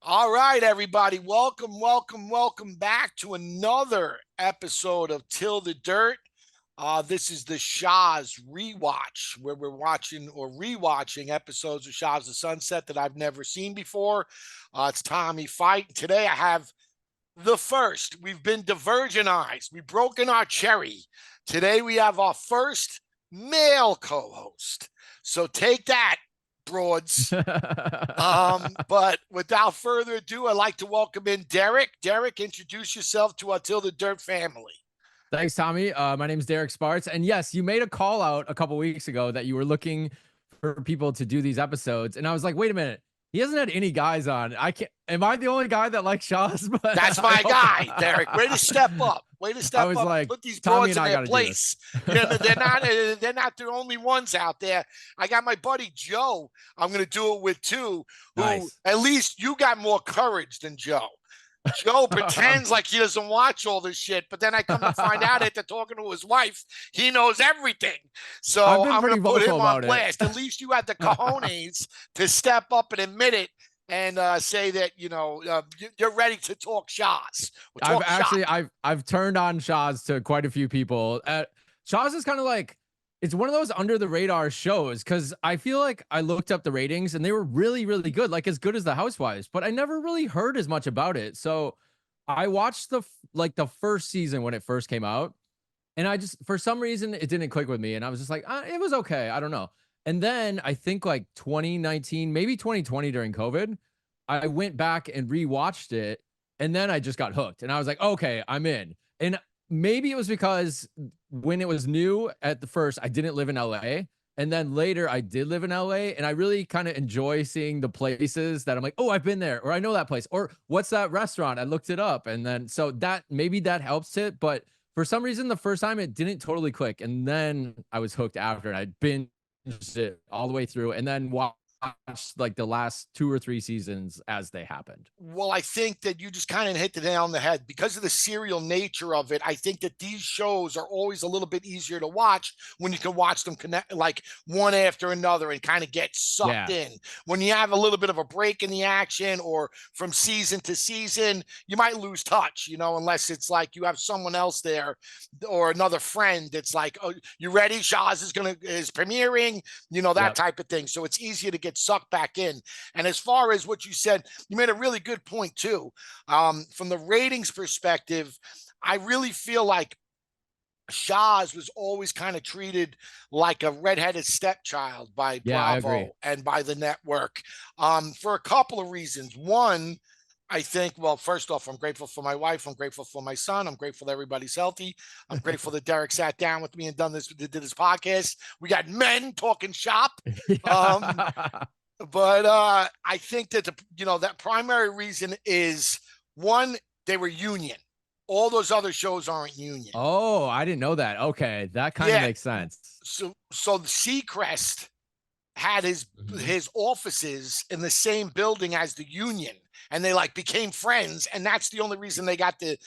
All right, everybody. Welcome back to another episode of Till the Dirt. This is the Shahs Rewatch, where we're watching or rewatching episodes of Shahs of Sunset that I've never seen before. It's Tommy Feight. Today I have the first. We've been divergenized. We've broken our cherry. Today we have our first male co-host. So take that, broads. But without further ado, I'd like to welcome in Derek. Derek, introduce yourself to our Till the Dirt family. Thanks, Tommy. My name is Derek Sparts. And yes, you made a call out a couple weeks ago that you were looking for people to do these episodes. And I was like, wait a minute. He hasn't had any guys on. I can't. Am I the only guy that likes Shahs? That's my guy, Derek. Way to step up. Way to step up. Like, put these Tommy broads in their place. They're not the only ones out there. I got my buddy Joe. I'm going to do it with too. Who nice. At least you got more courage than Joe. Joe pretends like he doesn't watch all this shit, but then I come to find out after talking to his wife, he knows everything. So I'm going to put him on blast. At least you had the cojones to step up and admit it and say that you're ready to talk Shahs. I've turned on Shahs to quite a few people. Shahs is kind of like, it's one of those under the radar shows because I feel like I looked up the ratings and they were really, really good, like as good as the Housewives, but I never really heard as much about it. So I watched the first season when it first came out, and I just, for some reason, it didn't click with me, and I was just like, it was okay. I don't know. And then I think like 2019, maybe 2020 during COVID, I went back and rewatched it, and then I just got hooked, and I was like, okay, I'm in. And maybe it was because when it was new at the first, I didn't live in LA. And then later I did live in LA, and I really kind of enjoy seeing the places that I'm like, oh, I've been there, or I know that place, or what's that restaurant? I looked it up. And then, so that maybe that helps it. But for some reason, the first time it didn't totally click. And then I was hooked after, and I'd binged it all the way through, and then watched like the last 2 or 3 seasons as they happened. Well, I think that you just kind of hit the nail on the head because of the serial nature of it. I think that these shows are always a little bit easier to watch when you can watch them connect like one after another and kind of get sucked in. When you have a little bit of a break in the action or from season to season, you might lose touch, unless it's like you have someone else there or another friend that's like, oh, you ready? Shahs is premiering, that type of thing. So it's easier to get sucked back in. And as far as what you said, you made a really good point too. From the ratings perspective, I really feel like Shahs was always kind of treated like a redheaded stepchild by Bravo and by the network for a couple of reasons. One, I think, well, first off, I'm grateful for my wife. I'm grateful for my son. I'm grateful that everybody's healthy. I'm grateful that Derek sat down with me and did this podcast. We got men talking shop. But I think that that primary reason is one, they were union. All those other shows aren't union. Oh, I didn't know that. Okay, that kind of makes sense. So the Seacrest had his offices in the same building as the union, and they like became friends, and that's the only reason they got the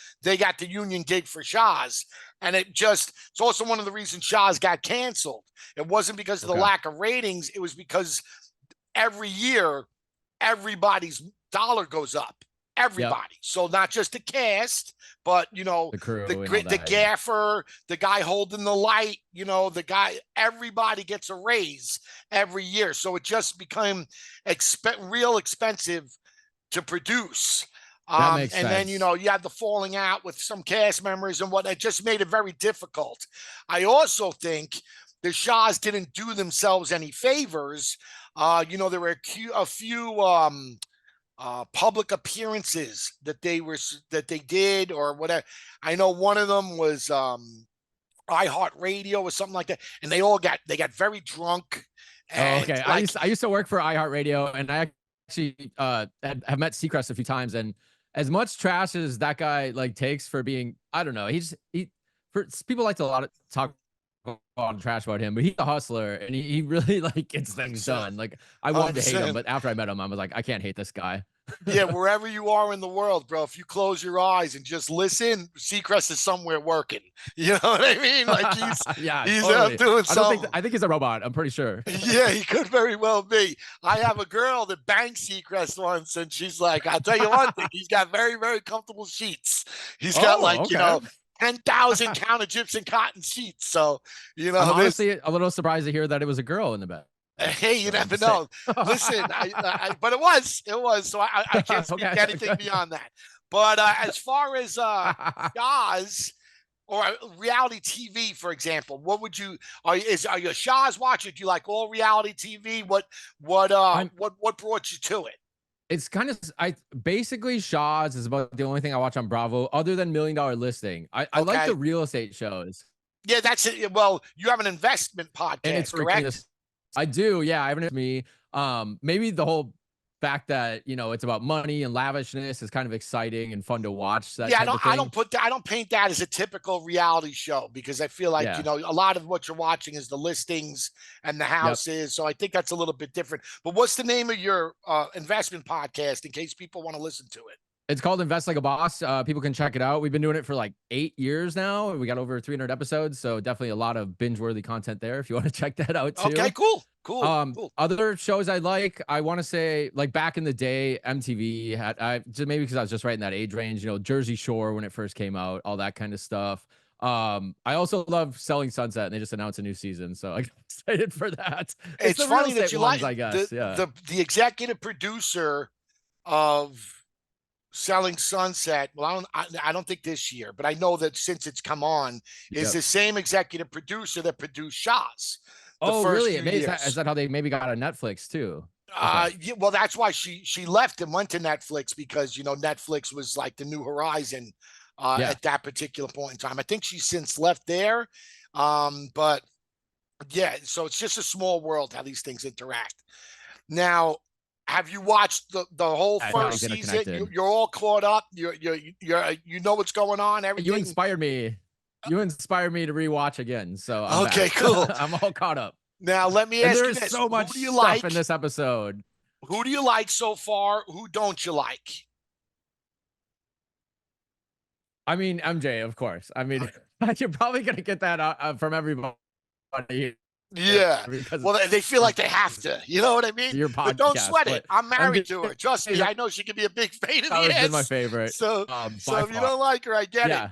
union gig for Shahs. And it's also one of the reasons Shahs got canceled. It wasn't because of the lack of ratings, it was because every year everybody's dollar goes up. Everybody. So not just the cast, but the crew, the gaffer, the guy holding the light, the guy, everybody gets a raise every year. So it just became real expensive to produce. That makes sense. Then, you had the falling out with some cast members and what, it just made it very difficult. I also think the Shahs didn't do themselves any favors. There were a few public appearances that they did or whatever. I know one of them was iHeartRadio or something like that, and they got very drunk. And I used to work for iHeartRadio, and I actually have met Seacrest a few times, and as much trash as that guy takes for being, I don't know, people like to talk on trash about him, but he's a hustler, and he really gets things done. Like, I wanted to hate him, but after I met him, I was like, I can't hate this guy. Yeah, wherever you are in the world, bro, if you close your eyes and just listen, Seacrest is somewhere working. You know what I mean? Like Yeah, he's out totally. doing I don't think something. I think he's a robot. I'm pretty sure. Yeah, he could very well be. I have a girl that banged Seacrest once, and she's like, I'll tell you one thing, he's got very, very comfortable sheets. He's got Oh, like, okay. 10,000 count of gypsum cotton sheets. So, I'm this, honestly a little surprised to hear that it was a girl in the bed. hey, you So I'm never just saying. know. Listen, but it was. So I can't speak Okay. to anything beyond that. But as far as Shahs or reality TV, for example, what would you are you a Shahs watcher? Do you like all reality TV? I'm What brought you to it? it's kind of I basically Shaw's is about the only thing I watch on Bravo other than Million Dollar Listing. I like the Okay. real estate shows. Yeah, that's it. Well, you have an investment And it's podcast, freaking correct? this. I do, yeah. I haven't me. Maybe the whole fact that it's about money and lavishness is kind of exciting and fun to watch, that Yeah, type of I thing. don't put that, I don't paint that as a typical reality show because I feel like, Yeah. a lot of what you're watching is the listings and the Yep. houses. So I think that's a little bit different. But what's the name of your investment podcast in case people want to listen to it? It's called Invest Like a Boss. People can check it out. We've been doing it for like 8 years now. We got over 300 episodes, so definitely a lot of binge-worthy content there if you want to check that out Okay, too. cool. Cool. Cool. Other shows I like, I want to say, like back in the day, MTV had, I just maybe because I was just right in that age range, Jersey Shore when it first came out, all that kind of stuff. I also love Selling Sunset, and they just announced a new season, so I'm excited for that. It's It's the real funny that estate you like ones, I guess. Yeah. the executive producer of Selling Sunset. Well, I don't think this year, but I know that since it's come on, is Yep. the same executive producer that produced Shahs the Oh, first really? few It may, is years. that how they maybe got on Netflix too? Okay. Yeah, well, that's why she left and went to Netflix because Netflix was like the new horizon Yeah. at that particular point in time. I think she's since left there, but yeah, so it's just a small world how these things interact. Now, have you watched the whole I know first it's season? interconnected. You're all caught up. You know what's going on. You Everything. inspired me. You inspired me to rewatch again, so I'm Okay, back. cool. I'm all caught up. Now let me And ask you there's this: so much Who do you stuff in like? this episode. Who do you like so far? Who don't you like? I mean, MJ, of course. I mean, you're probably gonna get that from everybody Yeah. because Well, they feel like they have to. You know what I mean? your But don't podcast. sweat it. But I'm married MJ to her. Trust me. has I know she can be a big pain in always the been my ass. favorite, So, by if you far. don't like her, I get Yeah. it.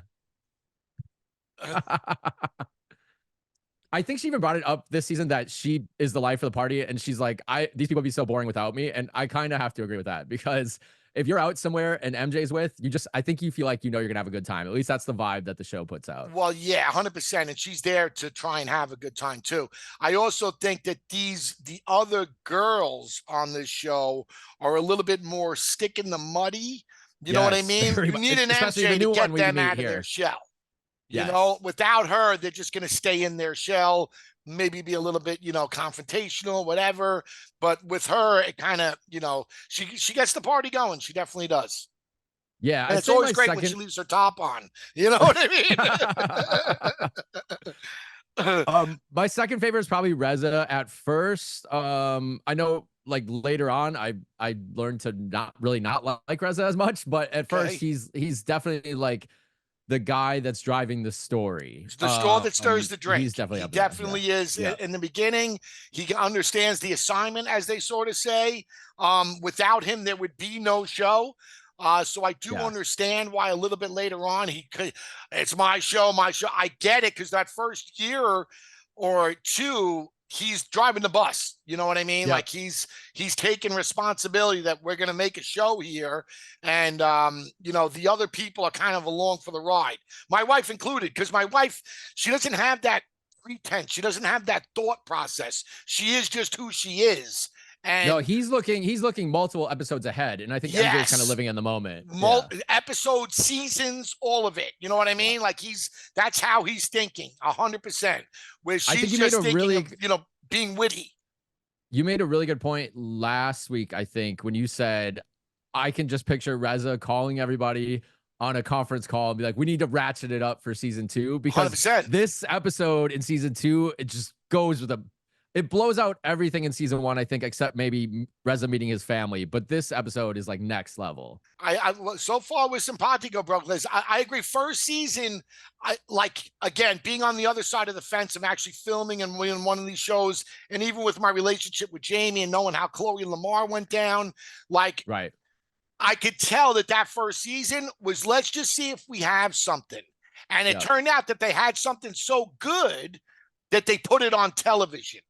I think she even brought it up this season that she is the life of the party, and she's like, these people would be so boring without me, and I kind of have to agree with that because if you're out somewhere and MJ's with you, I think you feel like you're gonna have a good time. At least that's the vibe that the show puts out. Well, yeah, 100%. And she's there to try and have a good time too. I also think that the other girls on this show are a little bit more stick in the muddy. You know what I Yes, mean? very You much. need an Especially the MJ to new one get we them meet out of their here. shell. Yes. Without her, they're just going to stay in their shell, maybe be a little bit, confrontational, whatever. But with her, it kind of, she gets the party going. She definitely does. Yeah, And I'd it's say always my great when she second. leaves her top on. You know what I mean? My second favorite is probably Reza at first. I know like later on I learned to not like Reza as much, but at first Okay. he's definitely like the guy that's driving the story. The straw that stirs the He's drink. definitely He up there. Yeah. definitely is. Yeah. In the beginning, he understands the assignment, as they sort of say. Without him, there would be no show. So I do Yeah. understand why a little bit later on he could. It's my show, my show. I get it because that first year or two, he's driving the bus. You know what I mean? Yep. Like he's taking responsibility that we're going to make a show here, and the other people are kind of along for the ride. My wife included, because my wife, she doesn't have that pretense. She doesn't have that thought process. She is just who she is. And no, he's looking multiple episodes ahead, and I think MJ's kind of living in the moment. Episodes, seasons, all of it. You know what I mean? Like that's how he's thinking, 100%. Where she's just thinking of, being witty. You made a really good point last week, I think, when you said, I can just picture Reza calling everybody on a conference call and be like, we need to ratchet it up for season 2 because 100%. this episode in season 2, it just goes with it blows out everything in season 1, I think, except maybe Reza meeting his family. But this episode is like next level. I so far with simpatico, bro. Because I agree. First season, I like again being on the other side of the fence. I'm actually filming and in one of these shows, and even with my relationship with Jamie and knowing how Chloe and Lamar went down, like Right. I could tell that that first season was let's just see if we have something, and it Yep. turned out that they had something so good that they put it on television.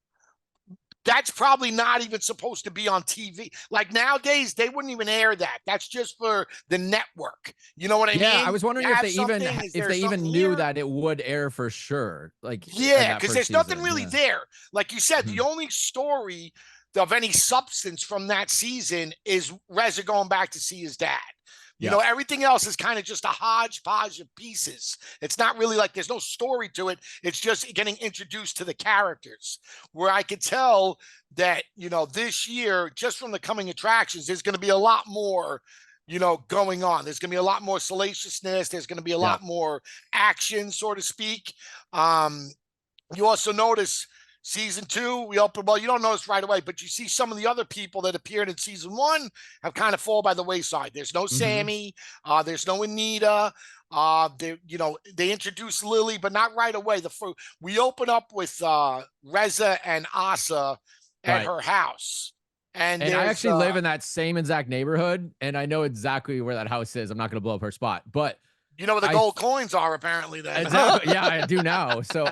That's probably not even supposed to be on TV. Like nowadays, they wouldn't even air that. That's just for the network. You know what I Yeah, mean? I was wondering You if have they even something. Is if there they even something knew here? that it would air for sure, like in Yeah, that because first there's nothing season. really Yeah. there. Like you said, Mhm. the only story of any substance from that season is Reza going back to see his dad. You know, Yep. everything else is kind of just a hodgepodge of pieces. It's not really like there's no story to it. It's just getting introduced to the characters. Where I could tell that, you know, this year, just from the coming attractions, there's going to be a lot more, you know, going on. There's going to be a lot more salaciousness. There's going to be a Yep. lot more action, so to speak. Um, you also notice season 2, we open, well, you don't notice right away, but you see some of the other people that appeared in season 1 have kind of fall by the wayside. There's no Mhm. Sammy, there's no Anita. They, you know, they introduce Lily, but not right away. We open up with Reza and Asa at Right. her house, and And I there's actually live in that same exact neighborhood, and I know exactly where that house is. I'm not gonna blow up her spot, but you know where the I gold coins are apparently. Then exactly, yeah, I do now. So,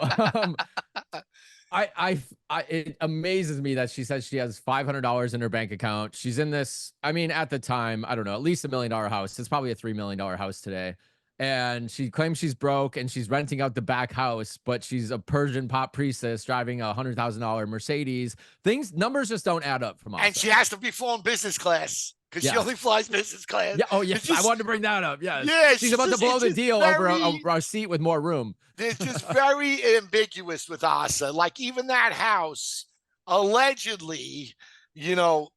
it amazes me that she says she has $500 in her bank account. She's in this, I mean, at the time, I don't know, at least $1 million house. It's probably a $3 million house today. And she claims she's broke and she's renting out the back house, but she's a Persian pop priestess driving a $100,000 Mercedes. Things, numbers just don't add up from and Asa. she has to be flying business class because she only Yes. flies business class. Yeah. Oh, It's yes. I just wanted to bring that up. Yes. yeah, She's about to blow it's the just deal over very a seat with more room. it's just very ambiguous with Asa. Like even that house, allegedly, you know,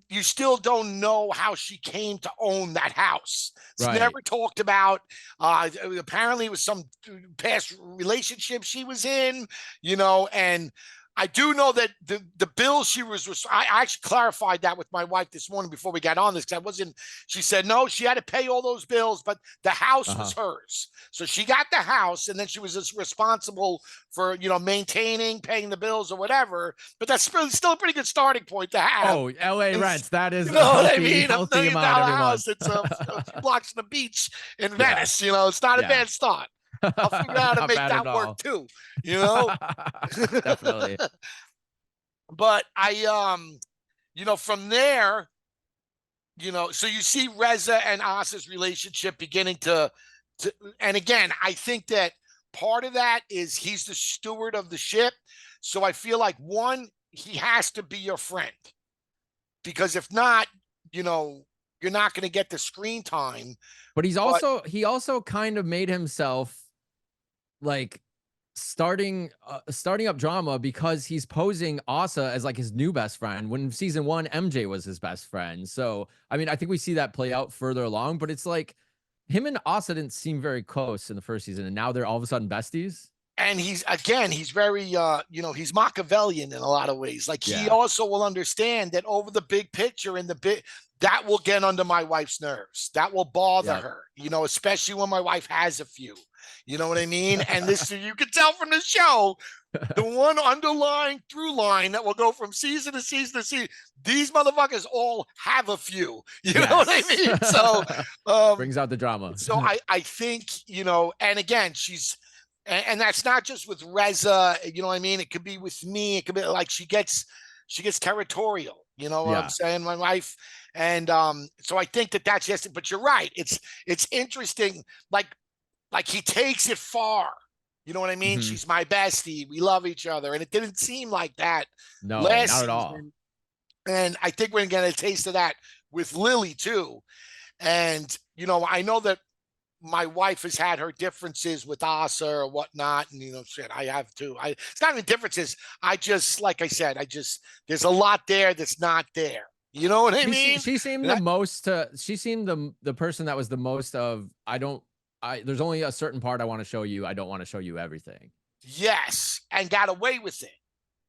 you still don't know how she came to own that house. It's Right. never talked about. Apparently, it was some past relationship she was in, you know, and I do know that the bill she was. I actually clarified that with my wife this morning before we got on this because I wasn't. She said no, she had to pay all those bills, but the house was Uh-huh. hers. So she got the house, and then she was just responsible for maintaining, paying the bills or whatever. But that's still a pretty good starting point to have. Oh, LA Is rents. That you is a know what I healthy, mean? A $1 healthy million amount every month. house. It's a few blocks from the beach in Yeah. Venice. You know, it's not a Yeah. bad start. I'll figure out how to Not make bad at that work all. too. You know. Definitely. But from there, so you see Reza and Asa's relationship beginning to, and again, I think that part of that is he's the steward of the ship. So I feel like one, he has to be your friend because if not, you're not going to get the screen time. But But he also kind of made himself like starting up drama because he's posing Asa as like his new best friend when season 1 MJ was his best friend. So, I mean, I think we see that play out further along, but it's like him and Asa didn't seem very close in the first season and now they're all of a sudden besties. and he's very he's Machiavellian in a lot of ways. Like he Yeah. also will understand that over the big picture and the big that will get under my wife's nerves. That will bother Yep. her, especially when my wife has a few. You know what I mean? And this you can tell from the show, the one underlying through line that will go from season to season to season. These motherfuckers all have a few. You know what I Yes. mean? So um Brings out the drama. so I think, and again, and that's not just with Reza, you know what I mean? It could be with me. It could be like she gets territorial, you know what I'm Yeah. saying? My wife. And so I think that's just, but you're right. It's interesting. Like he takes it far. You know what I mean? Mhm. She's my bestie. We love each other. And it didn't seem like that No, last not at all. season. And I think we're gonna get a taste of that with Lily too. And I know that my wife has had her differences with Asa or whatnot, and shit, I have too. It's not even differences. I just, like I said, there's a lot there that's not there. You know what I mean? She seemed the most she seemed the person that was the most of there's only a certain part I want to show you. I don't want to show you everything. Yes, and got away with it.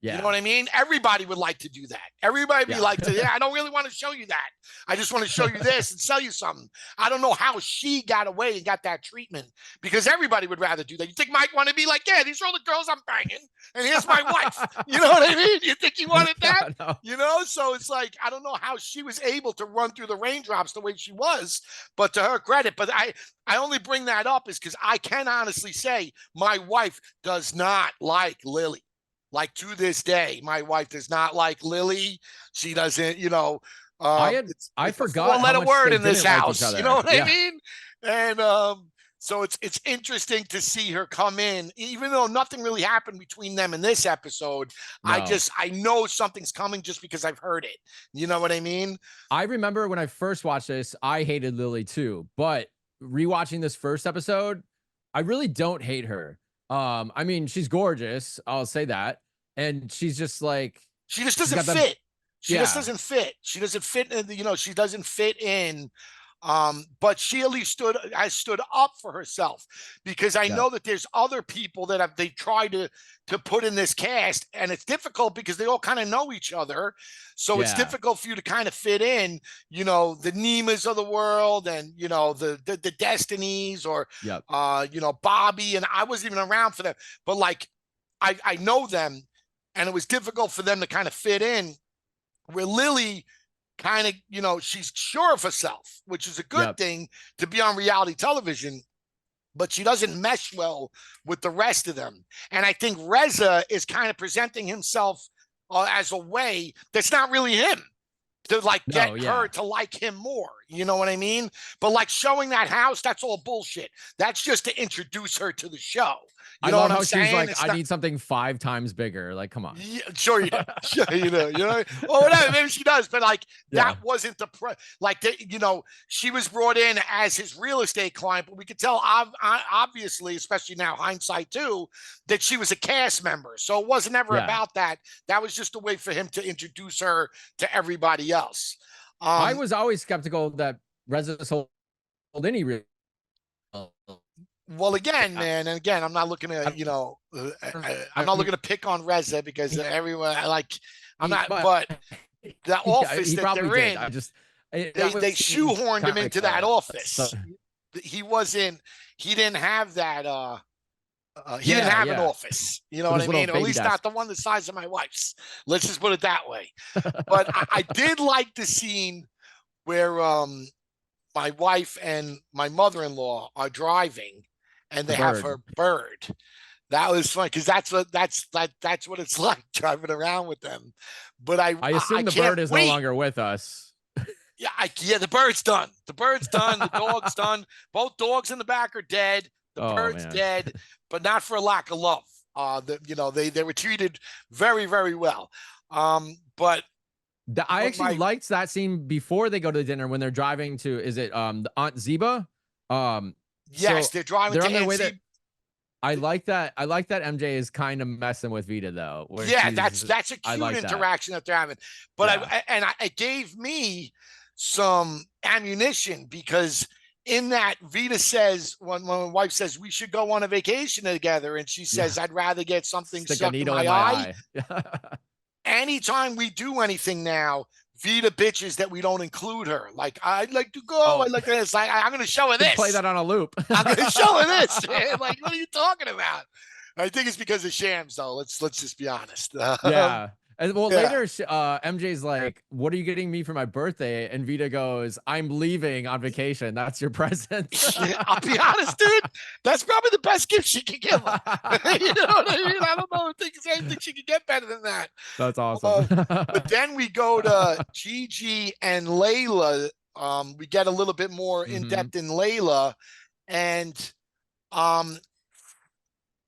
You know Yeah. what I mean? Everybody would like to do that. Everybody be Yeah. like, yeah, I don't really want to show you that. I just want to show you this and sell you something. I don't know how she got away and got that treatment because everybody would rather do that. You think Mike want to be like, yeah, these are all the girls I'm banging, and here's my wife. You know what I mean? You think he wanted that? Yeah, no. You know, so it's like I don't know how she was able to run through the raindrops the way she was, but to her credit. But I only bring that up is because I can honestly say my wife does not like Lily. Like to this day, my wife does not like Lily. She doesn't, it's I a forgot how four-letter much word they in this didn't like each house. You know other. what I Yeah. mean? And so it's interesting to see her come in, even though nothing really happened between them in this episode. No. I know something's coming just because I've heard it. You know what I mean? I remember when I first watched this, I hated Lily too, but rewatching this first episode, I really don't hate her. I mean, she's gorgeous, I'll say that. And she's just like She just she's doesn't got that fit. She just yeah. doesn't fit. She doesn't fit in, she doesn't fit in. But she at least has stood up for herself because I Yeah. know that there's other people that they tried to put in this cast, and it's difficult because they all kind of know each other. So it's Yeah. difficult for you to kind of fit in, the Nemas of the world and the Destinies or Yep. Bobby, and I wasn't even around for them, but like I know them, and it was difficult for them to kind of fit in. Where Lily kind of, she's sure of herself, which is a good Yep. thing to be on reality television, but she doesn't mesh well with the rest of them. And I think Reza is kind of presenting himself as a way that's not really him to like get No, her yeah. to like him more. You know what I mean? But like showing that house, that's all bullshit. That's just to introduce her to the show. You I know love what I'm how she's saying? like, It's I not, need something 5 times bigger. Like, come on. yeah, sure you do. Sure or whatever. Maybe she does, but like that Yeah. wasn't she was brought in as his real estate client, but we could tell obviously, especially now hindsight too, that she was a cast member. So it wasn't ever Yeah. about that. That was just a way for him to introduce her to everybody else. I was always skeptical that Reza's hold any real Well, again, I, man, and again, I'm not looking to, I'm not mean, looking to pick on Reza because everyone, I'm not, but but the yeah, office he that probably they're did. in, That they would seem shoehorned him kind of into like that so, office. He didn't have that, he didn't have an yeah. office, you know With what his I little mean? Or at baby least desk. not the one the size of my wife's. Let's just put it that way. But I did like the scene where my wife and my mother-in-law are driving and The they have bird. her bird. That was fun because that's what it's like driving around with them. But I I assume the can't bird is no wait. longer with us. Yeah, the bird's done. The bird's done. The dog's done. Both dogs in the back are dead. The Oh bird's man. dead, but not for a lack of love. They were treated very, very well. But I actually my liked that scene before they go to dinner when they're driving to is it the Aunt Zeba? yes, So they're driving they're to on their Aunt way Zeba. there. I like that. I like that MJ is kind of messing with Vida though. Where Yeah, that's a I cute like that. interaction that they're having. But Yeah. it gave me some ammunition because in that Vita says when my wife says we should go on a vacation together, and she Yeah. says I'd rather get something Stick a stuck in needle my in my eye. eye. Anytime we do anything now, Vita bitches that we don't include her. Like I'd like to go. Oh, I like this. I'm going to show her should play this. that on a loop. I'm going to show her this. Man. Like what are you talking about? I think it's because of Shams, though. Let's just be honest. Yeah. And well, Yeah. later, MJ's like, "What are you getting me for my birthday?" And Vita goes, "I'm leaving on vacation. That's your present." I'll be honest, dude. That's probably the best gift she could give him. You know what I mean? I don't know. I think there's anything she could get better than that. That's awesome. But then we go to Gigi and Layla. We get a little bit more in depth in Layla, and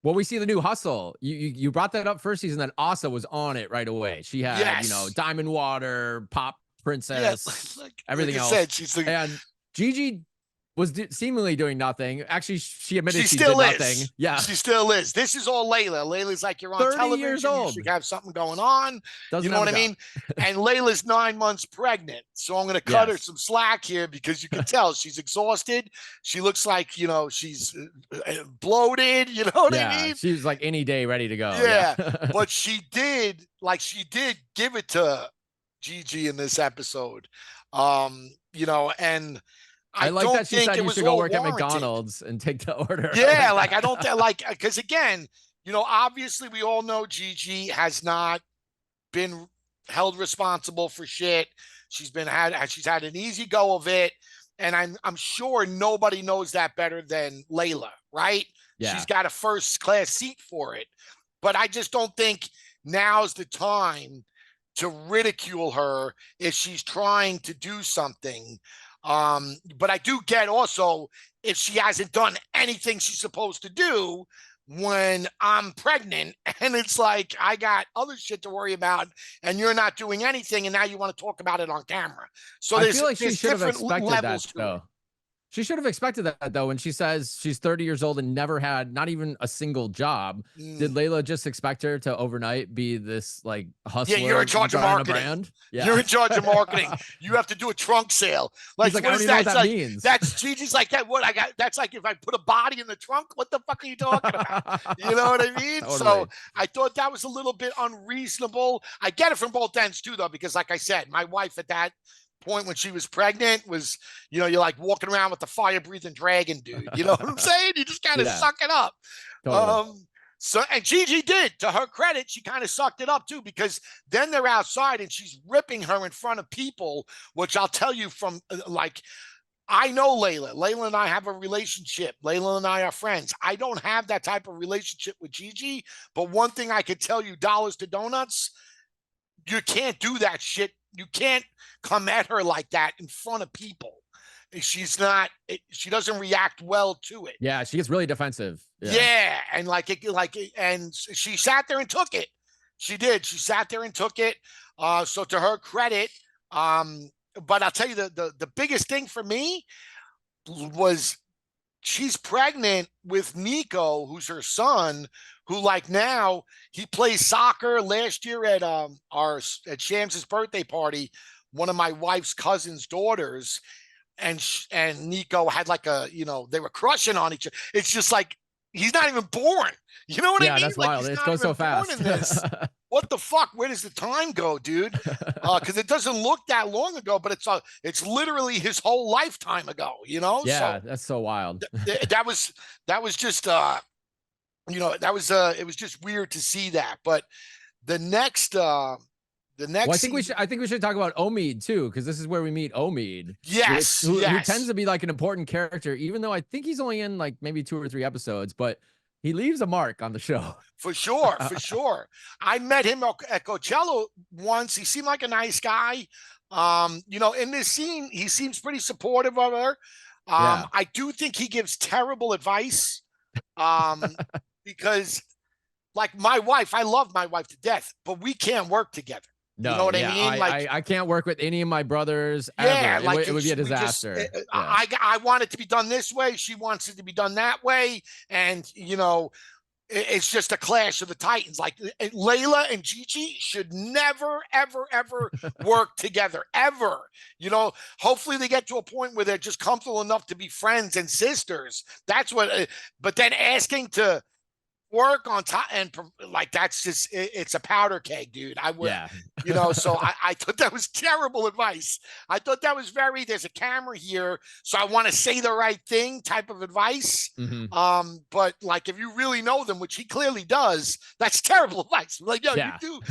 well, we see the new hustle. You brought that up first season that Asa was on it right away. She had, Diamond Water, Pop Princess, like everything I else. said, she's like, And Gigi was seemingly doing nothing. Actually, she admitted She she did still nothing. is. Yeah. She still is. This is all Layla. Layla's like, you're on 30 years television. You old. should have something going on. You Doesn't know have what a I job. mean? And Layla's 9 months pregnant. So I'm going to cut her Yes. some slack here because you can tell she's exhausted. She looks like, she's bloated. You know what I Yeah. mean? She was like any day ready to go. Yeah. Yeah. But she did give it to Gigi in this episode. And I I like don't that she think said it you was should go all work at warranted. McDonald's and take the order. I Yeah, like like I that. don't like because again, obviously we all know Gigi has not been held responsible for shit. She's had an easy go of it, and I'm sure nobody knows that better than Layla, right? She's Yeah. got a first class seat for it, but I just don't think now's the time to ridicule her if she's trying to do something. But I do get also if she hasn't done anything she's supposed to do when I'm pregnant and it's like I got other shit to worry about and you're not doing anything and now you want to talk about it on camera. So I feel like she there's should have different expected that levels to it. though. She should have expected that though. When she says she's 30 years old and never had not even a single job, did Mm. Layla just expect her to overnight be this like Yeah, you're hustler in charge of running a marketing. brand? You're Yeah. in charge of marketing. You have to do a trunk sale. He's Like, like, I what don't is even know that? what It's that like, means. that's Gigi's like that. What I got? That's like if I put a body in the trunk, what the fuck are you talking about? You know what I mean? So Totally. I thought that was a little bit unreasonable. I get it from both ends too, though, because like I said, my wife at that point when she was pregnant was, you're like walking around with the fire breathing dragon, dude. You know what I'm saying? You just kind of Yeah, suck it up. totally. So and Gigi did, to her credit, she kind of sucked it up too, because then they're outside and she's ripping her in front of people, which I'll tell you from like I know Layla. Layla and I have a relationship. Layla and I are friends. I don't have that type of relationship with Gigi, but one thing I could tell you, dollars to donuts, you can't do that shit. You can't come at her like that in front of people. She's not, she doesn't react well to it. Yeah, she gets really defensive. Yeah. Yeah, and and she sat there and took it. She did. She sat there and took it. So to her credit, but I'll tell you the biggest thing for me was she's pregnant with Nico, who's her son, who like now he plays soccer. Last year at at Shams's birthday party, one of my wife's cousin's daughters, and Nico had like they were crushing on each other. It's just like he's not even born. You know what I Yeah, mean? that's Like wild. he's It not goes even so born fast. in this. What the fuck? Where does the time go, dude? Because it doesn't look that long ago, but it's literally his whole lifetime ago. Yeah, So that's so wild. that was just it was just weird to see that. But the next Well, season, I think we should talk about Omid too, because this is where we meet Omid, yes, who tends yes. to be like an important character, even though I think he's only in like maybe 2 or 3 episodes, but he leaves a mark on the show. For sure, for sure. I met him at Coachella once. He seemed like a nice guy. In this scene, he seems pretty supportive of her. Yeah. I do think he gives terrible advice. Because like my wife, I love my wife to death, but we can't work together. You know No, what I yeah. mean? Like, I can't work with any of my brothers ever. yeah, like It would be a we just, disaster. Yeah. I want it to be done this way. She wants it to be done that way. And, it's just a clash of the titans. Like Layla and Gigi should never, ever, ever work together, ever. Hopefully they get to a point where they're just comfortable enough to be friends and sisters. That's what, but then asking to work on top and like that's just it's a powder keg, dude. I would, Yeah. so I thought that was terrible advice. I thought that was there's a camera here, so I want to say the right thing type of advice. Mhm. But like if you really know them, which he clearly does, that's terrible advice. Like, yo, Yeah. you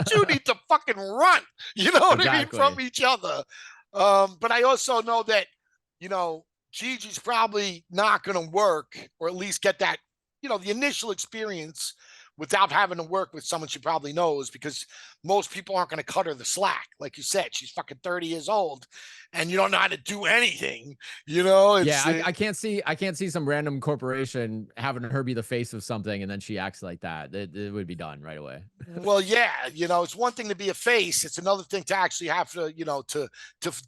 two need to fucking run, you know what I mean, Exactly. from each other. But I also know that, Gigi's probably not gonna work, or at least get that, the initial experience without having to work with someone she probably knows, because most people aren't going to cut her the slack. Like you said, she's fucking 30 years old and you don't know how to do anything. You know, Yeah, it's I can't see some random corporation having her be the face of something and then she acts like that. It would be done right away. well, yeah, you know, it's one thing to be a face. It's another thing to actually have to, you know, to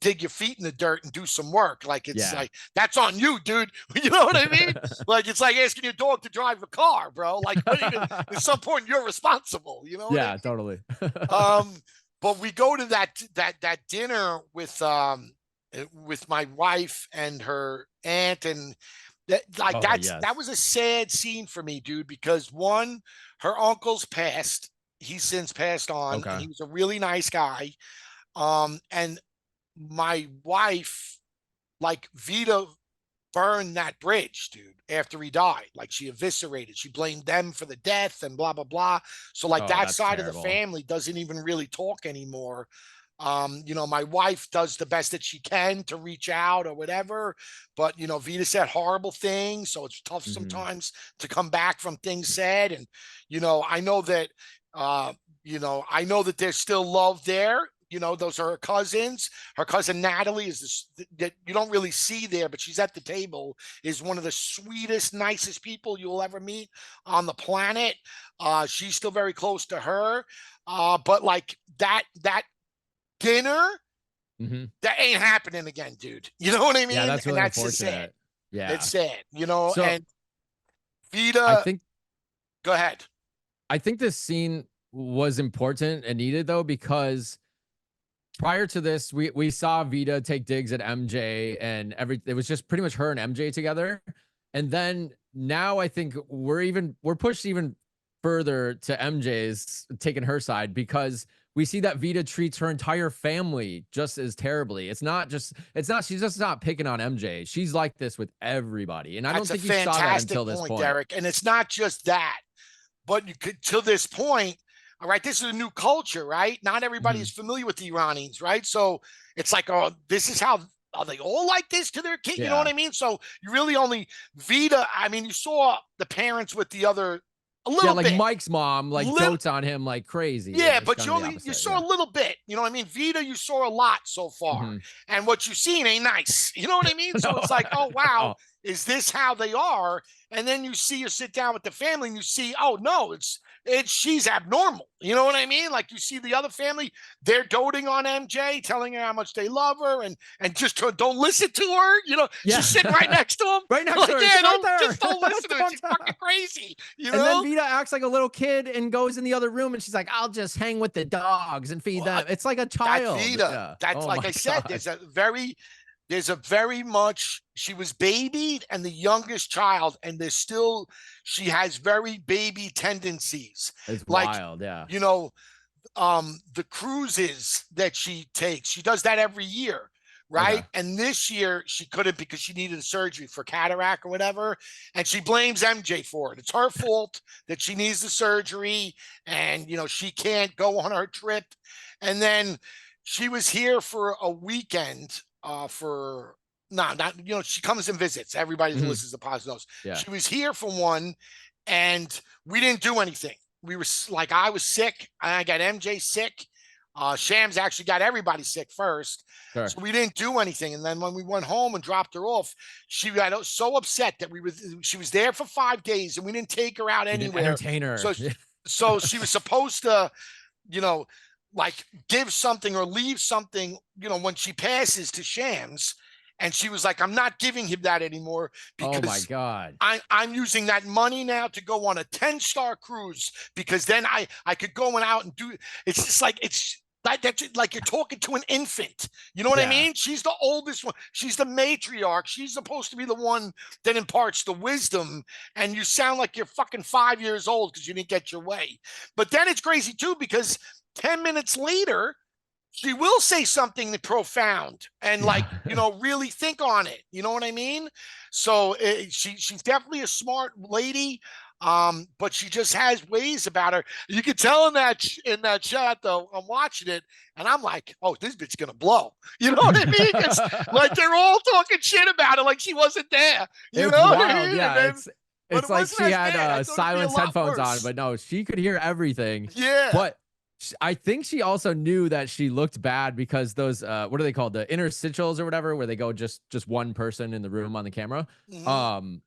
dig your feet in the dirt and do some work. Like it's Yeah. like that's on you, dude. You know what I mean? Like it's like asking your dog to drive a car, bro. Like what even at some point you're responsible. You know what I Yeah, totally. mean? But we go to that dinner with my wife and her aunt and that like Oh, that yes. was a sad scene for me, dude, because one, her uncle's passed. He's since passed on, and Okay. he was a really nice guy. And my wife, like Vida, burned that bridge, dude, after he died. Like she eviscerated, she blamed them for the death and blah blah blah. So like Oh, that that's side of the terrible. family doesn't even really talk anymore. You know, my wife does the best that she can to reach out or whatever, but you know, Vida said horrible things, so it's tough Mhm. sometimes to come back from things said. And you know, I know that you know, I know that there's still love there. You know, those are her cousins. Her cousin Natalie is this that you don't really see there, but she's at the table, is one of the sweetest, nicest people you'll ever meet on the planet. She's still very close to her. But like that dinner, Mhm. that ain't happening again, dude. You know what I Yeah, mean? that's And really that's just sad. unfortunate. It's Yeah. sad, you know. So And I Vida, think go ahead. I think this scene was important and needed though, because prior to this, we saw Vida take digs at MJ and it was just pretty much her and MJ together. And then now I think we're pushed even further to MJ's taking her side because we see that Vida treats her entire family just as terribly. She's just not picking on MJ. She's like this with everybody. And I don't That's a think you saw that fantastic until this point, point. Derek. And it's not just that, but you could to this point. All right, this is a new culture, right? Not everybody is Mhm. familiar with the Iranians, right? So it's like, oh, this is how are they all like this to their kid? You know what Yeah. I mean? So you really only Vida. I mean, you saw the parents with the other a Yeah, little like bit, Mike's mom like little. dotes on him like crazy, and Yeah, it's but kind you of the only you opposite. saw Yeah. a little bit. You know what I mean? Vita, you saw a lot so far. Mhm. And what you've seen ain't nice. You know what I mean? So No, it's like, oh wow, no. is this how they are? And then you see you sit down with the family and you see, oh no, it's she's abnormal. You know what I mean? Like you see the other family, they're doting on MJ, telling her how much they love her and just don't listen to her. You know, Yeah. she's sitting right next to him. Right next to Like, her. yeah, Sit right there. don't listen to her. Don't She's fucking crazy, you And then know? Vita acts like a little kid and goes in the other room and she's like, I'll just hang with the dogs and feed Well, them. It's like a that's child. Vida. Yeah. That's Oh like my I said, God. there's a very much she was babied and the youngest child, and there's still she has very baby tendencies. It's Like, wild. Yeah. you know, the cruises that she takes, she does that every year. Okay. Right. And this year she couldn't because she needed a surgery for cataract or whatever. And she blames MJ for it. It's her fault that she needs the surgery and, you know, she can't go on her trip. And then she was here for a weekend for no, not, you know, she comes and visits. Everybody who Mhm. listens to Paz knows. Yeah. She was here for one and we didn't do anything. We were like, I was sick. I got MJ sick. Shams actually got everybody sick first. Sure. So we didn't do anything. And then when we went home and dropped her off, she got so upset that she was there for 5 days and we didn't take her out You didn't anywhere. entertain her. So, so she was supposed to, you know, like give something or leave something, you know, when she passes to Shams. And she was like, I'm not giving him that anymore Oh my because God. I'm using that money now to go on a 10-star cruise because then I could go out and do it's just like it's that's like you're talking to an infant. You know what I Yeah. mean? She's the oldest one. She's the matriarch. She's supposed to be the one that imparts the wisdom. And you sound like you're fucking 5 years old because you didn't get your way. But then it's crazy too because 10 minutes later, she will say something profound and like, Yeah. you know, really think on it. You know what I mean? So she's definitely a smart lady. But she just has ways about her. You can tell in that shot though. I'm watching it and I'm like, oh, this bitch gonna blow. You know what I mean? It's like they're all talking shit about her, like she wasn't there. You It's know what I wild. mean? And Yeah. then, but It's it like wasn't she as had bad. I thought it'd be a silenced lot headphones on, worse. but no, she could hear everything. Yeah. But I think she also knew that she looked bad because those what are they called, the interstitials or whatever, where they go just one person in the room on the camera. Mhm. Um,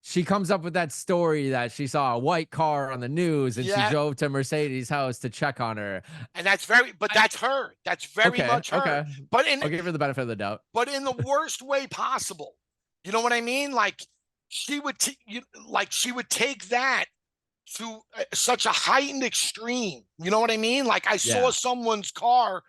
she comes up with that story that she saw a white car on the news and she Yeah, drove to Mercedes' house to check on her. and that's but that's her. That's very Okay, much her. okay. But in I'll give her the benefit of the doubt. the worst way possible. You know what I mean? Like she would take that to such a heightened extreme. You know what I mean? Like I saw Yeah. someone's car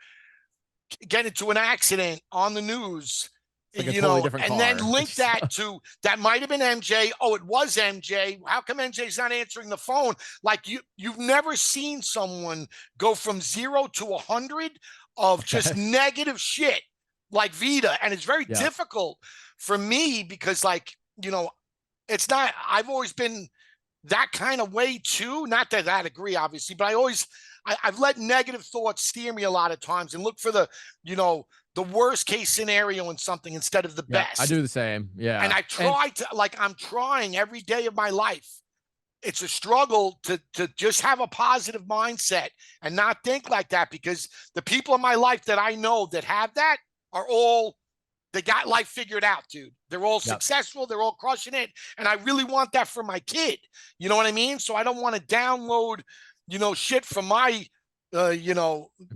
get into an accident on the news, It's like a totally different and then car. link that to that might have been MJ. Oh, it was MJ. How come MJ's not answering the phone? Like you've never seen someone go from 0 to 100 of just Okay. negative shit like Vida, and it's very Yeah. difficult for me because it's not. I've always been that kind of way too. Not that I agree, obviously, but I've let negative thoughts steer me a lot of times and look for the worst case scenario in something instead of the Yeah. I best. do the same. And Yeah. I And try to I'm trying every day of my life. It's a struggle to just have a positive mindset and not think like that because the people in my life that I know that have that are all they got life figured out, dude. They're all yep. successful. They're all crushing it. And I really want that for my kid. You know what I mean? So I don't want to download, shit from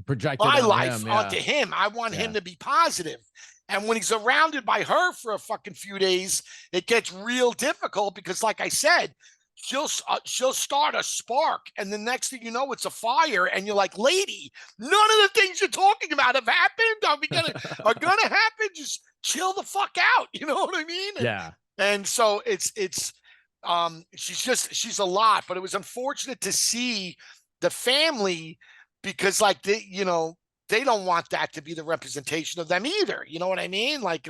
Projected my onto life him. onto Yeah. him. I want him Yeah. to be positive. And when he's surrounded by her for a fucking few days, it gets real difficult because, like I said, she'll start a spark, and the next thing you know, it's a fire, and you're like, lady, none of the things you're talking about have happened. Are gonna happen? Just chill the fuck out. You know what I mean? Yeah. And so she's a lot, but it was unfortunate to see the family because they don't want that to be the representation of them either. You know what I mean? Like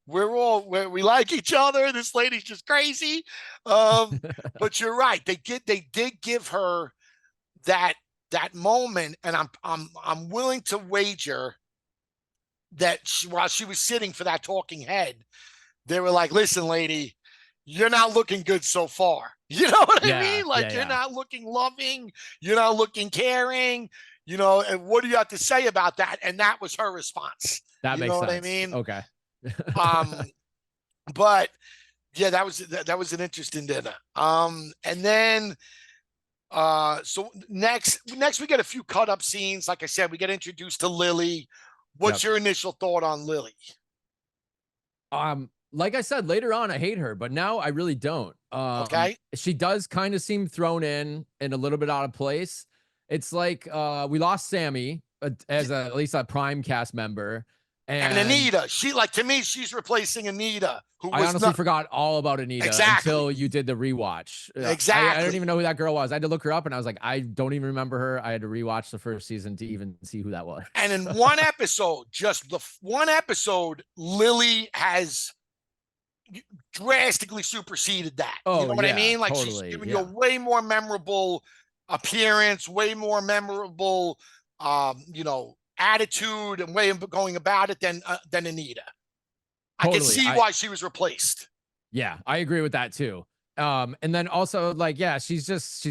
we like each other. This lady's just crazy. But you're right. They did give her that moment, and I'm willing to wager that while she was sitting for that talking head, they were like, listen, lady, you're not looking good so far. You know what I Yeah. mean? Like, Yeah. you're Yeah. not looking loving, you're not looking caring, and what do you have to say about that? And that was her response. That You makes know what I sense. mean? Okay. Um, but yeah, that was an interesting dinner. And then so next we get a few cut up scenes. Like I said, we get introduced to Lily. What's Yep. your initial thought on Lily? Like I said, later on, I hate her, but now I really don't. Okay. She does kind of seem thrown in a little bit out of place. It's like we lost Sammy as at least a prime cast member, And and Anita, to me, she's replacing Anita, who I was honestly not forgot all about Anita until exactly, you did the rewatch. I don't even exactly. know who that girl was. I had to look her up, and I was like, I don't even remember her. I had to rewatch the first season to even see who that was. And in one episode, just the one episode, Lily has drastically superseded that. You Oh know what I yeah, mean? Like she's totally. giving you a Yeah, way more memorable appearance, way more memorable, attitude and way of going about it than Anita. I can totally. see why she was replaced. Yeah, I agree with that too. And then also like, yeah, she's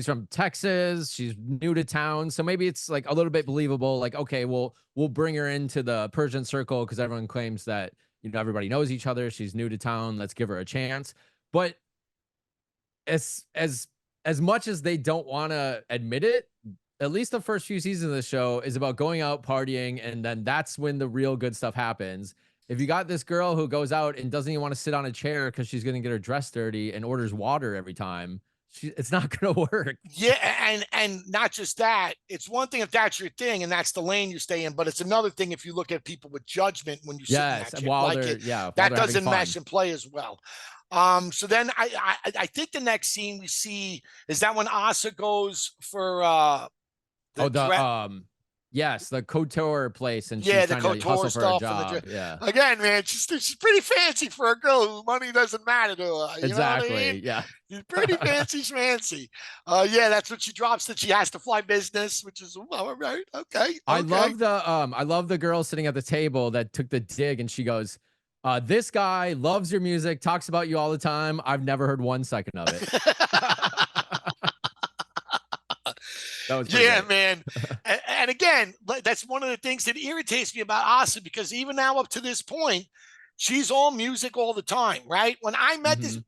from Texas. She's new to town. So maybe it's like a little bit believable. Like, okay, we'll bring her into the Persian circle because everyone claims that, everybody knows each other. She's new to town. Let's give her a chance. But as as as much as they don't want to admit it, at least the first few seasons of the show is about going out partying, and then that's when the real good stuff happens. If you got this girl who goes out and doesn't even want to sit on a chair because she's going to get her dress dirty and orders water every time, it's not going to work. Yeah, and not just that. It's one thing if that's your thing and that's the lane you stay in, but it's another thing if you look at people with judgment when you sit in Yes, that and shit. while Like they're it, yeah, while that they're having doesn't mesh fun. and play as well. So then I think the next scene we see is that when Asa goes for the Oh, the dress. yes, the couture place, and Yeah, she's the trying to couture hustle for a stuff and the job. Yeah, again, man, she's pretty fancy for a girl whose money doesn't matter to her. You know what I mean? exactly. Yeah. She's pretty fancy schmancy. Yeah, that's what she drops that she has to fly business, which is well, all right, okay, okay. I love the girl sitting at the table that took the dig, and she goes, this guy loves your music, talks about you all the time. I've never heard 1 second of it. That was pretty Yeah, great. man. And again, that's one of the things that irritates me about Asa, because even now up to this point, she's all music all the time, right? When I met this, Mhm.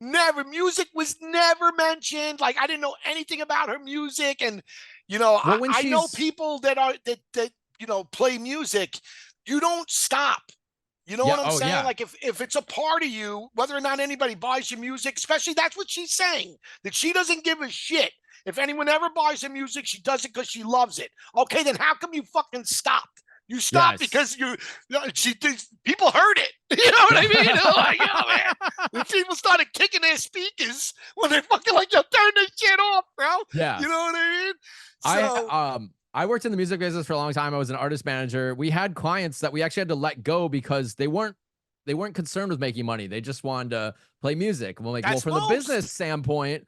never music was never mentioned. Like I didn't know anything about her music. And Well, when I know she's people that play music. You don't stop. You know yeah, what I'm oh saying? yeah, Like if it's a part of you, whether or not anybody buys your music, especially that's what she's saying, that she doesn't give a shit. If anyone ever buys her music, she does it because she loves it. Okay, then how come you fucking stopped? You stopped yes, because she people heard it. You know what I mean? yeah. Like, man, the people started kicking their speakers when they fucking like, yo, turn this shit off, bro. You know Yes. what I mean? I So I worked in the music business for a long time. I was an artist manager. We had clients that we actually had to let go because they weren't concerned with making money. They just wanted to play music. Well, like, well, that's from the business most. standpoint,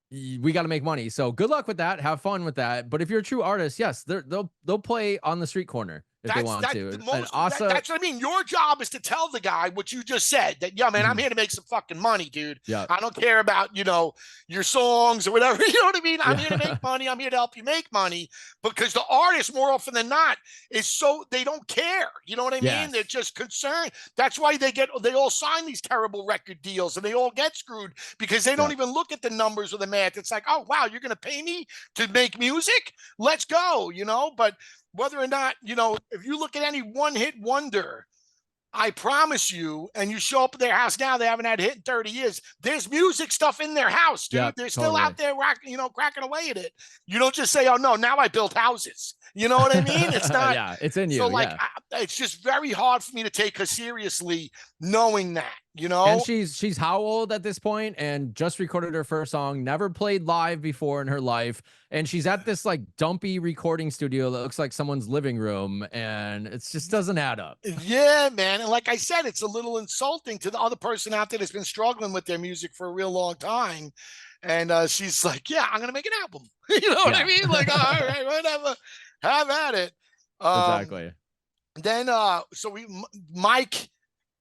we got to make money. So good luck with that. Have fun with that. But if you're a true artist, yes, they'll play on the street corner if they want That's the to. And most. Asa, That's what I mean. Your job is to tell the guy what you just said. That yeah, man, I'm mhm, here to make some fucking money, dude. yeah, I don't care about your songs or whatever. You know what I mean? I'm here to make yeah, money. I'm here to help you make money, because the artist, more often than not, is so they don't care. You know what I mean? They're yes, just concerned. That's why they all sign these terrible record deals and they all get screwed, because they don't yeah, even look at the numbers or the math. It's like, oh wow, you're gonna pay me to make music? Let's go. But whether or not, if you look at any one hit wonder, I promise you, and you show up at their house now, they haven't had a hit in 30 years. There's music stuff in their house, dude. yep, They're still totally. out there cracking away at it. You don't just say, oh no, now I build houses. You know what I mean? It's not. Yeah, it's in So you. like, Yeah. it's just very hard for me to take her seriously knowing that, And she's how old at this point? And just recorded her first song, never played live before in her life. And she's at this like dumpy recording studio that looks like someone's living room, and it just doesn't add up. Yeah, man. And like I said, it's a little insulting to the other person out there that's been struggling with their music for a real long time. And she's like, yeah, I'm going to make an album. You know what I Yeah. mean? Like, all right, whatever. Have at it. Um, Exactly. then, so Mike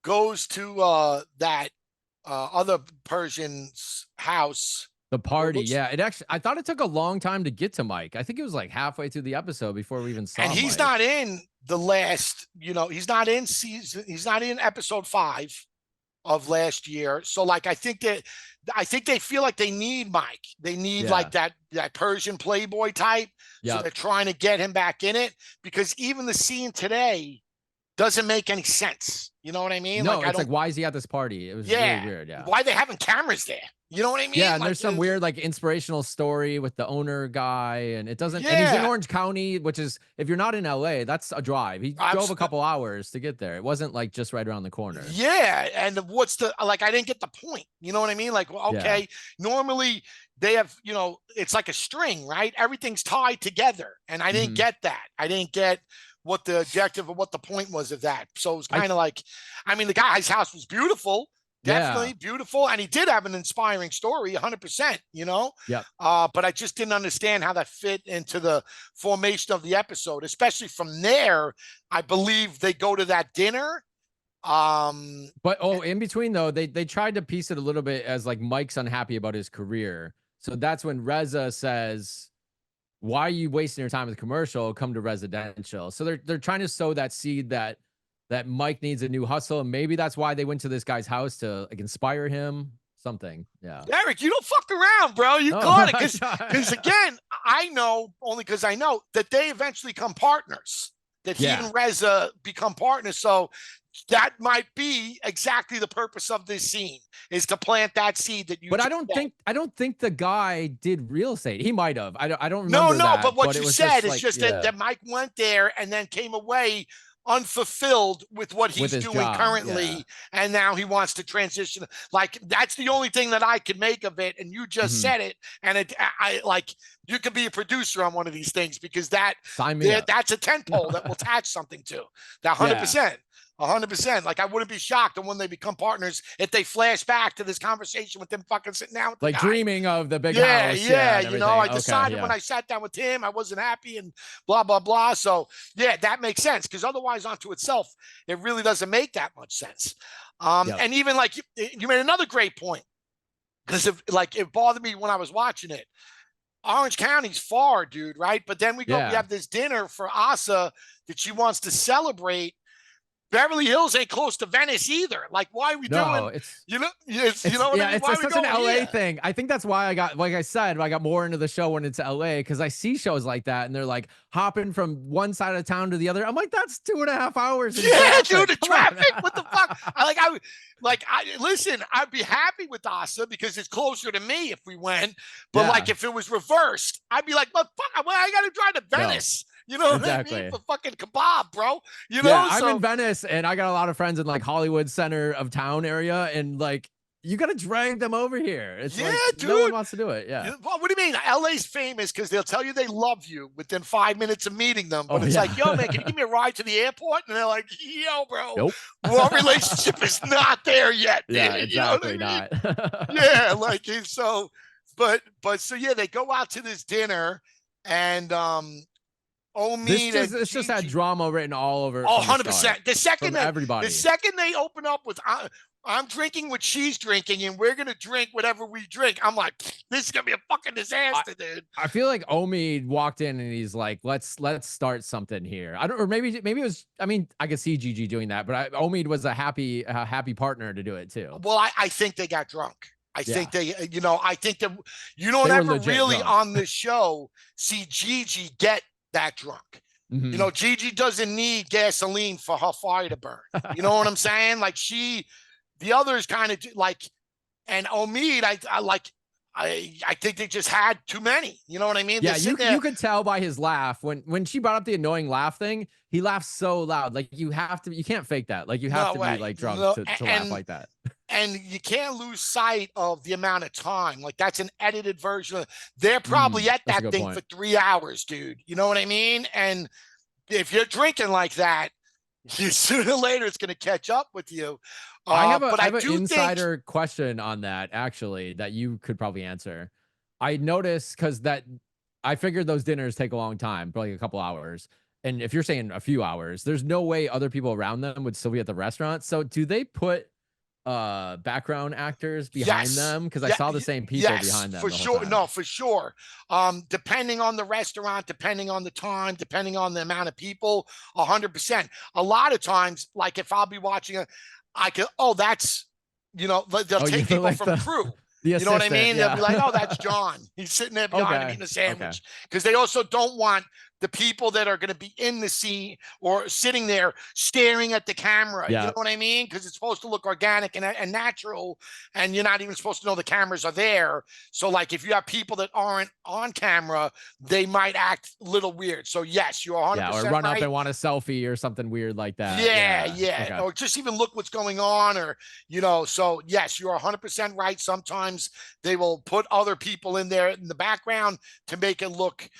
goes to that other Persian's house. The Or party. looks Yeah. It actually, I thought it took a long time to get to Mike. I think it was like halfway through the episode before we even And saw he's Mike. not in the last, he's not in episode 5 of last year. So like I think they feel like they need Mike. They need like Yeah. that Persian playboy type. So Yep. they're trying to get him back in it, because even the scene today doesn't make any sense. You know what I mean? No, Like I it's don't like, why is he at this party? It was really yeah. weird. Yeah. Why they having cameras there? You know what I Yeah, mean? and Like there's some weird like inspirational story with the owner guy, and it doesn't. And he's in yeah. Orange County, which is if you're not in LA, that's a drive. He drove a couple hours to get there. It wasn't like just right around the corner. Yeah, and what's the like? I didn't get the point. You know what I mean? Like, well, Yeah. okay, normally they have, it's like a string, right? Everything's tied together, and I didn't Hmm. get that. I didn't get what the objective or what the point was of that. So it was I kind of like, I mean, the guy's house was beautiful, yeah. definitely beautiful, and he did have an inspiring story, 100%. Yep. But I just didn't understand how that fit into the formation of the episode, especially from there. I believe they go to that dinner. But in between though, they tried to piece it a little bit as like Mike's unhappy about his career. So that's when Reza says, "Why are you wasting your time with commercial? Come to residential." So they're trying to sow that seed that Mike needs a new hustle, and maybe that's why they went to this guy's house to like inspire him. Something. Yeah. Eric, you don't fuck around, bro. You Oh caught it, my because god. again, I know only because I know that they eventually become partners. That he Yeah. and Reza become partners. So that might be exactly the purpose of this scene, is to plant that seed that you But I just don't said. think I don't think the guy did real estate. He might have. I don't No, remember no, that, but what but it you was said just is like, just that, yeah, Mike went there and then came away unfulfilled with what with he's his doing job. Yeah. currently, and now he wants to transition. Like that's the only thing that I could make of it, and you just Mhm. said it. And I like, you could be a producer on one of these things, because Sign me up. that's a tent pole that will attach something to that. Yeah. 100%. 100%. Like I wouldn't be shocked, and when they become partners, if they flash back to this conversation with them fucking sitting down with the Like guy. dreaming of the big Yeah, house. Yeah, yeah. and everything. I Okay. decided when Yeah. I sat down with him, I wasn't happy and blah, blah, blah. So, yeah, that makes sense, because otherwise, onto itself, it really doesn't make that much sense. Yep. And even like you made another great point, because it bothered me when I was watching it. Orange County's far, dude, right? But then we Yeah. have this dinner for Asa that she wants to celebrate. Beverly Hills ain't close to Venice either. Like, why are we No, doing, it's you know what I mean? it's Why a, are we such an going LA here? thing. I think that's why I got, like I said, I got more into the show when it's LA because I see shows like that and they're like hopping from one side of town to the other. I'm like, that's 2.5 hours in Yeah, dude, traffic. the Come on. traffic. What the fuck? I listen. I'd be happy with Asa because it's closer to me if we went. But like, Yeah. if it was reversed, I'd be like, "But fuck, well, I got to drive to No. Venice." You know what I mean? Exactly. For fucking kebab, bro. You Yeah, know, I'm in so Venice and I got a lot of friends in like Hollywood center of town area and like you got to drag them over here. It's yeah, like no one dude. wants to do it. Yeah. Well, what do you mean? LA's famous because they'll tell you they love you within 5 minutes of meeting them. But Oh it's like, yo, yeah. man, can you give me a ride to the airport? And they're like, yo, bro, Nope. our relationship is not there yet, Yeah, dude. You know what I exactly mean? not. Yeah, like and so, but so yeah, they go out to this dinner, and Omid and This just had Gigi. drama written all over it Oh, from the start 100%. The second from that the everybody. second they open up with I'm drinking what she's drinking, and we're gonna drink whatever we drink. I'm like, this is gonna be a fucking I disaster, dude. I feel like Omid walked in and he's like, let's start something here. I don't, or maybe it was. I mean, I could see Gigi doing that, but Omid was a happy partner to do it too. Well, I think they got drunk. I Yeah, think they, I think that you don't they were ever legit really drunk. on this show see Gigi get that drunk. Hmm. Gigi doesn't need gasoline for her fire to burn. You know what I'm saying? Like the others kind of like, and Omid, I like, I think they just had too many. You know what I mean? They're Yeah, sitting there. you could tell by his laugh when she brought up the annoying laugh thing. He laughs so loud, like you can't fake that. Like you have No to be way. like drunk No, to laugh like that. and you can't lose sight of the amount of time. Like that's an edited version. They're probably at That's a that good thing point. for 3 hours, dude. You know what I mean? And if you're drinking like that, sooner or later it's going to catch up with you. But I I have an do think, insider question on that actually that you could probably answer. I noticed because that I figured those dinners take a long time, probably a couple hours. And if you're saying a few hours, there's no way other people around them would still be at the restaurant. So do they put background actors behind yes, them? Because I yeah, saw the same people yes, behind them for the whole sure. time. No, for sure. Depending on the restaurant, depending on the time, depending on the amount of people, 100%. A lot of times, like if I'll be watching I could, oh, that's, they'll Oh, you take feel people like from crew. the You know what I assistant, mean? They'll be like, oh, yeah. that's John. He's sitting there behind him Okay. eating a Okay. sandwich. Because they also don't want the people that are going to be in the scene or sitting there staring at the camera. You know Yeah. what I mean? Because it's supposed to look organic and natural, and you're not even supposed to know the cameras are there. So, like, if you have people that aren't on camera, they might act a little weird. So, yes, you're Yeah. Or 100% run up right. and want a selfie or something weird like that. Yeah, Yeah. yeah. Okay. Or just even look what's going on, or, so yes, you're 100% right. Sometimes they will put other people in there in the background to make it look,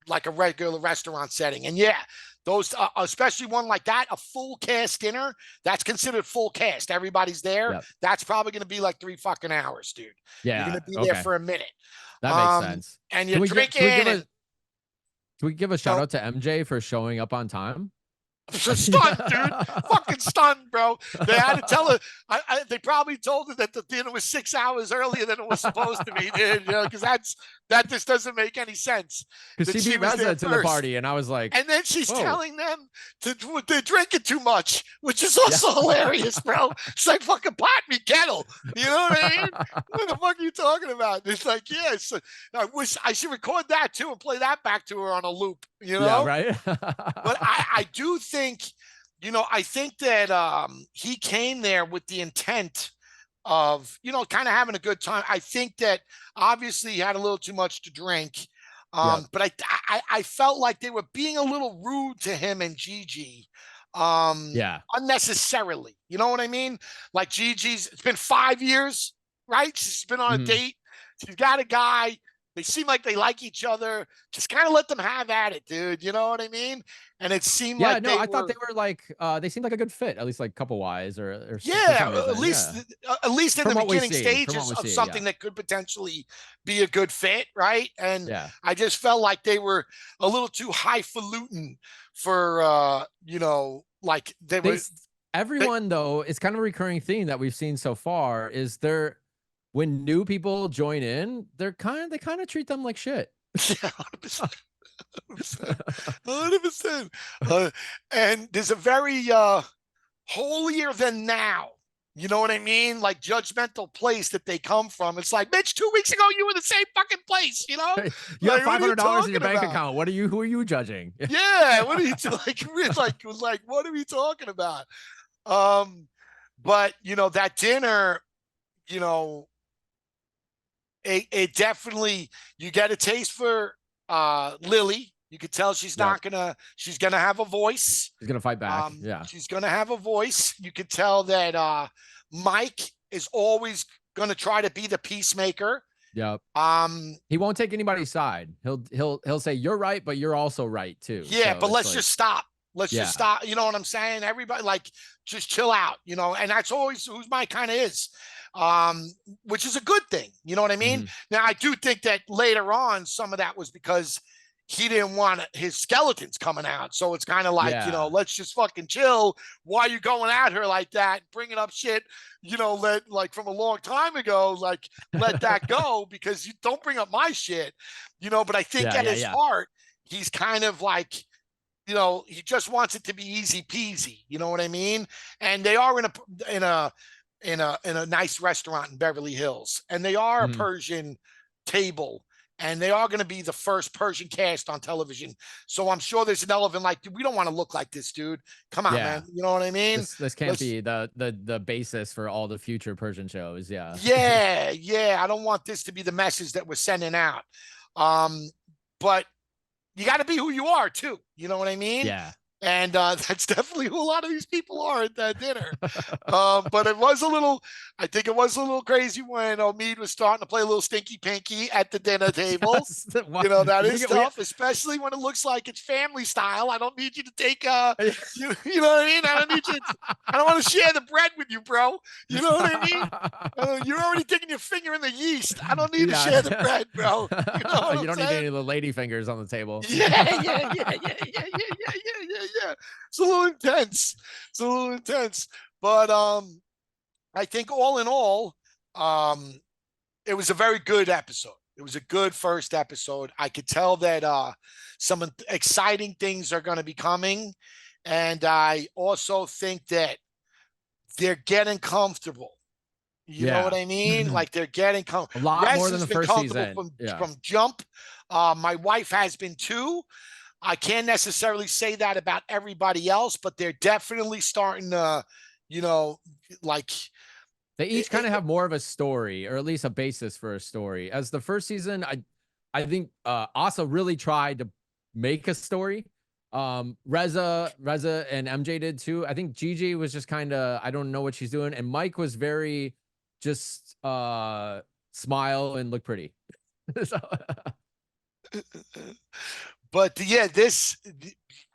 like a regular restaurant setting. And yeah, those, especially one like that, a full cast dinner, that's considered full cast. Everybody's there. Yep. That's probably going to be like 3 fucking hours, dude. You're going Yeah. to be there Okay. for a minute. That makes sense. And you're drinking and Can we give a shout so out to MJ for showing up on time? stunned, dude. Fucking stunned, bro. They had to tell her. They probably told her that the dinner was 6 hours earlier than it was supposed to be, dude. Because that just doesn't make any sense. Because That she she beat was there Reza to the first. party, and I was like, And then she's "Whoa, telling them they're drinking too much, which is yeah." also hilarious, bro. It's like fucking pot me kettle. You know what I mean? What the fuck are you talking about? It's like, yes, I wish I should record that too and play that back to her on a loop, Yeah, right. But I do think, I think that he came there with the intent of, kind of having a good time. I think that obviously he had a little too much to drink. Yep. But I felt like they were being a little rude to him and Gigi, Yeah. unnecessarily. You know what I mean? Like it's been 5 years, right? She's been on a Mhm. date. She's got a guy. They seem like they like each other. Just kind of let them have at it, dude. You know what I mean? And it seemed Yeah. like No, they I thought were, they were like, they seemed like a good fit, at least like couple wise, or for yeah, some reason. Yeah. at least in From the what we beginning see, from what stages we of see. Yeah. something that could potentially be a good fit, right? And Yeah. I just felt like they were a little too highfalutin for, like they They were. s- They, Everyone though, it's kind of a recurring theme that we've seen so far is they're when new people join in, they kind of treat them like shit. Yeah, 100%. 100%. And there's a very holier than now. You know what I mean? Like judgmental place that they come from. It's like, bitch, 2 weeks ago you were in the same fucking place, you know? You have Like, what are you $500 in your talking bank about? account. What are you? Who are you judging? Yeah, what are you like what are we talking about? But that dinner, you know, it definitely, you get a taste for Lily. You could tell she's Yep. not she's gonna have a voice. He's gonna fight back. Yeah. She's gonna have a voice. You could tell that Mike is always gonna try to be the peacemaker. Yep. Um, He won't take anybody's side. He'll say you're right, but you're also right too. yeah, So but let's like, just stop. Let's yeah. just stop. You know what I'm saying? Everybody, like, just chill out, and that's always who Mike kind of is. Which is a good thing. You know what I mean? Mhm. Now, I do think that later on, some of that was because he didn't want his skeletons coming out. So it's kind of like, Yeah. let's just fucking chill. Why are you going at her like that, bringing up shit, like from a long time ago, like let that go, because you don't bring up my shit, but I think Yeah, at yeah, his yeah. heart, he's kind of like, he just wants it to be easy peasy. You know what I mean? And they are in a nice restaurant in Beverly Hills, and they are a Mhm. Persian table, and they are going to be the first Persian cast on television. So I'm sure there's an element like, we don't want to look like this, dude. Come on, Yeah. man. You know what I mean? This can't Let's, be the basis for all the future Persian shows. Yeah. yeah. I don't want this to be the message that we're sending out. But you got to be who you are too. You know what I mean? Yeah. And that's definitely who a lot of these people are at that dinner. But I think it was a little crazy when Omid was starting to play a little stinky pinky at the dinner table. Just, That is tough, especially when it looks like it's family style. I don't need you to take you know what I mean? I don't want to share the bread with you, bro. You know what I mean? You're already digging your finger in the yeast. I don't need to share the Yeah. bread, bro. You know what You I'm don't need saying? any of the lady fingers on the table. Yeah. It's a little intense. It's a little intense. But I think all in all, it was a very good episode. It was a good first episode. I could tell that some exciting things are going to be coming. And I also think that they're getting comfortable. You know what Yeah. I mean? Like, they're getting A comfortable. lot Rez more than has the been first comfortable season. Yeah. from jump. My wife has been too. I can't necessarily say that about everybody else, but they're definitely starting to, like, They each kind of have more of a story, or at least a basis for a story. As the first season, I think Asa really tried to make a story. Reza and MJ did too. I think Gigi was just kind of, I don't know what she's doing, and Mike was very just smile and look pretty. So, but yeah, this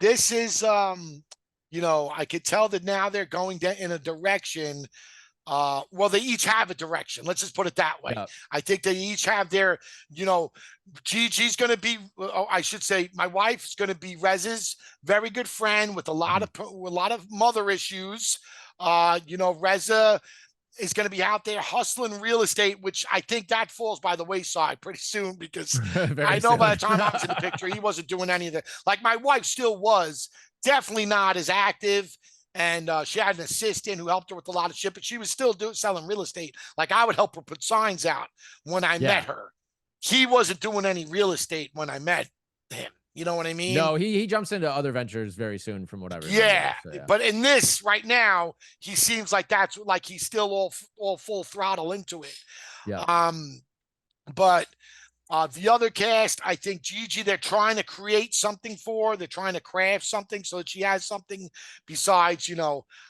is I could tell that now they're going in a direction. Well, they each have a direction. Let's just put it that way. yeah. I think they each have their, Gigi's going to be, I should say, my wife's going to be Rez's very good friend with a lot of mother issues. Reza is going to be out there hustling real estate, which I think that falls by the wayside pretty soon, because I know by the time I was in the picture, he wasn't doing any of that. Like, my wife still was, definitely not as active. And she had an assistant who helped her with a lot of shit, but she was still selling real estate. Like, I would help her put signs out when I met her. He wasn't doing any real estate when I met him. You know what I mean? No, he jumps into other ventures very soon, from what I remember. Yeah, so, yeah. But in this right now, he seems like that's like he's still all full throttle into it. Yeah. But the other cast, I think Gigi, they're trying to create something for her. They're trying to craft something so that she has something besides,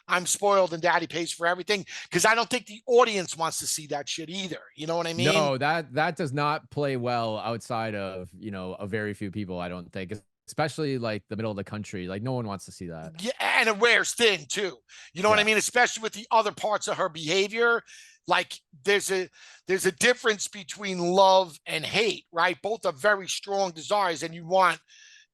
I'm spoiled and daddy pays for everything. Because I don't think the audience wants to see that shit either. You know what I mean? No, that does not play well outside of, a very few people, I don't think. Especially like the middle of the country. Like, no one wants to see that. Yeah, and it wears thin too. You know what I mean? Especially with the other parts of her behavior. Like, there's a difference between love and hate, right? Both are very strong desires, and you want,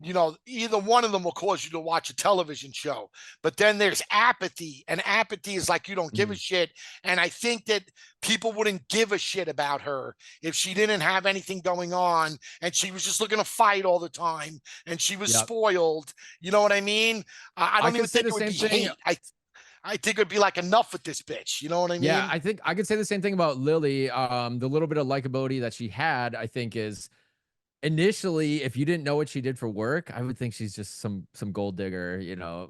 either one of them will cause you to watch a television show. But then there's apathy, and apathy is like you don't give a shit. And I think that people wouldn't give a shit about her if she didn't have anything going on and she was just looking to fight all the time and she was Yep. spoiled. You know what I mean? I I don't even could say think the it would same be thing. hate. I think it'd be like enough with this bitch. You know what I Yeah, mean? I think I could say the same thing about Lily. The little bit of likability that she had, I think, is initially, if you didn't know what she did for work, I would think she's just some gold digger,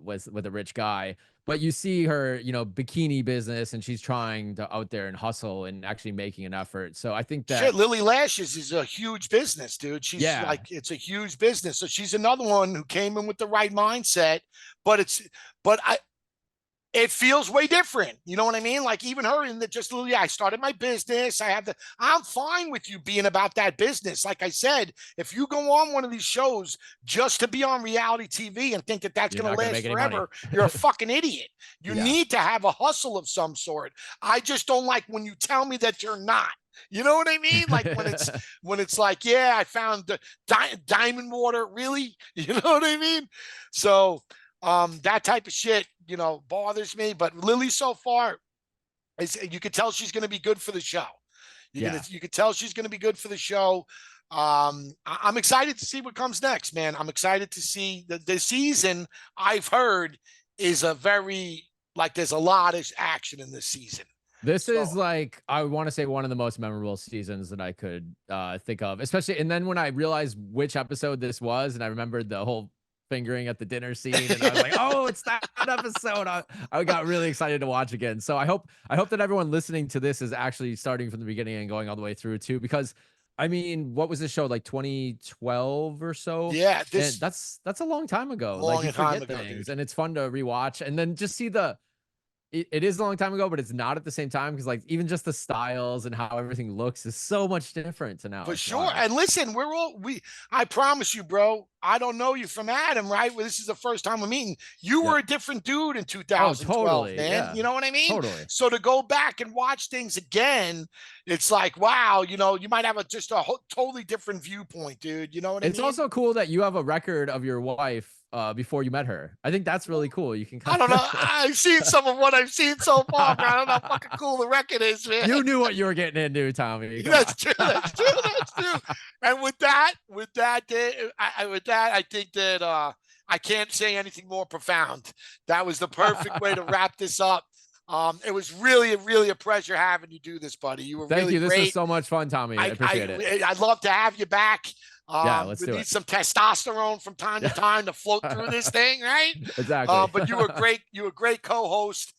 with a rich guy. But you see her, bikini business, and she's trying to out there and hustle and actually making an effort. So I think Shit, that, Lily Lashes is a huge business, dude. She's yeah, like, it's a huge business. So she's another one who came in with the right mindset, but but it feels way different. You know what I mean? Like even her in the just Lily, I started my business. I'm fine with you being about that business. Like I said, if you go on one of these shows just to be on reality TV and think that that's you're going not to gonna last make any money. forever, you're a fucking idiot. You Yeah. need to have a hustle of some sort. I just don't like when you tell me that you're not. You know what I mean? Like when it's like, yeah, I found the diamond water. Really? You know what I mean? So that type of shit, bothers me. But Lily so far is you could tell she's going to be good for the show. Yeah. You could tell she's going to be good for the show. I'm excited to see what comes next, man. I'm excited to see the season. I've heard is a very like there's a lot of action in this season. This So is like, I want to say, one of the most memorable seasons that I could think of, especially. And then when I realized which episode this was, and I remembered the whole fingering at the dinner scene, and I was like, oh, it's that episode. I got really excited to watch again. So I hope that everyone listening to this is actually starting from the beginning and going all the way through too, because I mean, what was this show, like 2012 or so? yeah, And this that's a long time ago. Like, long you time forget ago, dude. things, and it's fun to rewatch and then just see it is a long time ago, but it's not at the same time, because like even just the styles and how everything looks is so much different to now. For It's sure. wild. And listen, I promise you, bro, I don't know you from Adam, right? Well, this is the first time we're meeting. You were Yep. a different dude in Oh, 2012, totally. man. Yeah. You know what I mean? Totally. So to go back and watch things again, it's like, wow, you might have just a totally different viewpoint, dude. You know what I It's mean? also cool that you have a record of your wife before you met her. I think that's really cool. You can I kind don't know. of I've seen some of what I've seen so far, man. I don't know how fucking cool the record is, man. You knew what you were getting into, Tommy. Come That's on. true. That's true. That's true. And with that, I think that I can't say anything more profound. That was the perfect way to wrap this up. It was really a pleasure having you do this, buddy. You were Thank really you. This was great. so much fun, Tommy. I appreciate it. I'd love to have you back. Yeah, let's We do need it. some testosterone from time to time to float through this thing, right? Exactly. But you were great. You were a great co-host.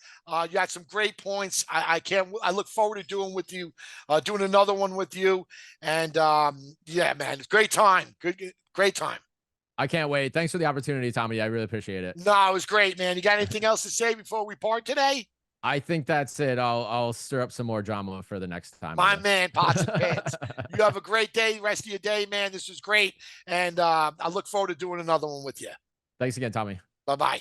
You had some great points. I can't. I look forward to doing another one with you. And yeah, man, it's great time. Great time. I can't wait. Thanks for the opportunity, Tommy. I really appreciate it. No, it was great, man. You got anything else to say before we part today? I think that's it. I'll stir up some more drama for the next time, I My guess. man, pots and pans. You have a great day, rest of your day, man. This was great. And I look forward to doing another one with you. Thanks again, Tommy. Bye bye.